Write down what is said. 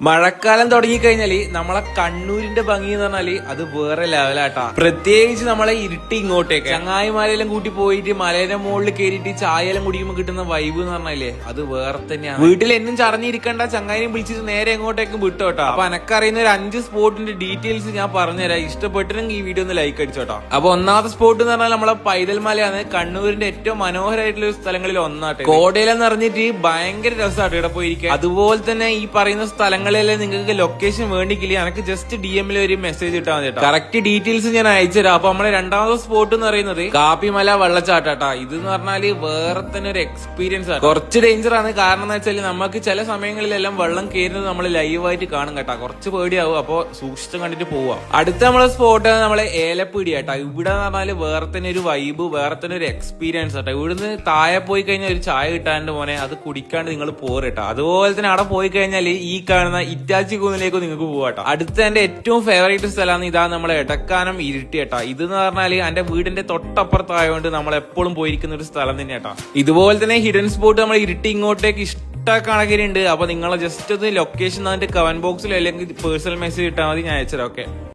മഴക്കാലം തുടങ്ങിക്കഴിഞ്ഞാല് നമ്മളെ കണ്ണൂരിന്റെ ഭംഗി എന്ന് പറഞ്ഞാല് അത് വേറെ ലെവലാട്ടാ. പ്രത്യേകിച്ച് നമ്മളെ ഇരുട്ടി ഇങ്ങോട്ടേക്ക് ചങ്ങായിമാരെല്ലാം കൂട്ടി പോയിട്ട് മലയുടെ മുകളിൽ കയറിയിട്ട് ചായയെല്ലാം കുടിക്കുമ്പോൾ കിട്ടുന്ന വൈബ് എന്ന് പറഞ്ഞാലേ അത് വേറെ തന്നെയാണ്. വീട്ടിൽ എന്നും ചടഞ്ഞിരിക്കണ്ട, ചങ്ങായിനെ വിളിച്ചിട്ട് നേരെ എങ്ങോട്ടേക്കും വിട്ടോട്ടോ. അപ്പൊ എനക്കറിയുന്ന ഒരു 5 സ്പോട്ടിന്റെ ഡീറ്റെയിൽസ് ഞാൻ പറഞ്ഞുതരാം. ഇഷ്ടപ്പെട്ടിട്ടുണ്ടെങ്കിൽ ഈ വീഡിയോ ഒന്ന് ലൈക്ക് അടിച്ചോട്ടോ. അപ്പൊ ഒന്നാമത്തെ സ്പോട്ട് എന്ന് പറഞ്ഞാൽ നമ്മളെ പൈതൽ മലയാണ്. കണ്ണൂരിന്റെ ഏറ്റവും മനോഹരമായിട്ടുള്ള സ്ഥലങ്ങളിൽ ഒന്നാട്ടെ. കോടയിലെന്ന് പറഞ്ഞിട്ട് ഭയങ്കര രസമായിട്ട് ഇവിടെ പോയിരിക്കുക. അതുപോലെ തന്നെ ഈ പറയുന്ന സ്ഥലങ്ങളെല്ലാം നിങ്ങൾക്ക് ലൊക്കേഷൻ വേണ്ടിക്കില്ല, എനിക്ക് ജസ്റ്റ് DM-ൽ ഒരു മെസ്സേജ് ഇട്ടാൽ മതി കേട്ടോ. കറക്റ്റ് ഡീറ്റെയിൽസ് ഞാൻ അയച്ചുതരാം. അപ്പൊ നമ്മളെ രണ്ടാമത്തെ സ്പോട്ട് എന്ന് പറയുന്നത് കാപ്പിമല വെള്ളച്ചാട്ടാ. ഇത് എന്ന് പറഞ്ഞാല് വേറെ തന്നെ ഒരു എക്സ്പീരിയൻസ് ആണ്. കുറച്ച് ഡേഞ്ചർ ആണ്. കാരണം എന്ന് വെച്ചാൽ നമുക്ക് ചില സമയങ്ങളിലെല്ലാം വെള്ളം കയറുന്നത് നമ്മൾ ലൈവായിട്ട് കാണും കേട്ടാ. കുറച്ച് പേടിയാവും. അപ്പൊ സൂക്ഷിച്ച് കണ്ടിട്ട് പോവാം. അടുത്ത നമ്മളെ സ്പോട്ട് നമ്മളെ ഏലപ്പീടി കേട്ടാ. ഇവിടെ എന്ന് പറഞ്ഞാല് വേറെ തന്നെ ഒരു വൈബ്, വേറെ തന്നെ ഒരു എക്സ്പീരിയൻസ് കേട്ടോ. ഇവിടുന്ന് താഴെ പോയി കഴിഞ്ഞാൽ ഒരു ചായ കിട്ടാണ്ട് മോനെ അത് കുടിക്കാണ്ട് നിങ്ങൾ പോരട്ടോ. അതുപോലെ തന്നെ അവിടെ പോയി കഴിഞ്ഞാൽ ഈ കാണുന്ന ഇറ്റാച്ചി കുന്നിലേക്ക് നിങ്ങൾക്ക് പോവാട്ടോ. അടുത്ത എന്റെ ഏറ്റവും ഫേവറേറ്റ് സ്ഥലമാണ് ഇതാ നമ്മളെ എടക്കാനം ഇരുട്ടി കേട്ടാ. ഇതെന്ന് പറഞ്ഞാല് എന്റെ വീടിന്റെ തൊട്ടപ്പുറത്തായതുകൊണ്ട് നമ്മൾ എപ്പോഴും പോയിരിക്കുന്ന ഒരു സ്ഥലം തന്നെ കേട്ടോ. ഇതുപോലെ തന്നെ ഹിഡൻ സ്പോട്ട് നമ്മൾ ഇരുട്ടി ഇങ്ങോട്ടേക്ക് കണക്കിനുണ്ട്. അപ്പൊ നിങ്ങളെ ജസ്റ്റ് ഒന്ന് ലൊക്കേഷൻ കമന്റ് ബോക്സിൽ അല്ലെങ്കിൽ പേഴ്സണൽ മെസ്സേജ് ഇട്ടാൽ മതി, ഞാൻ അയച്ചുതരാം. ഓക്കെ.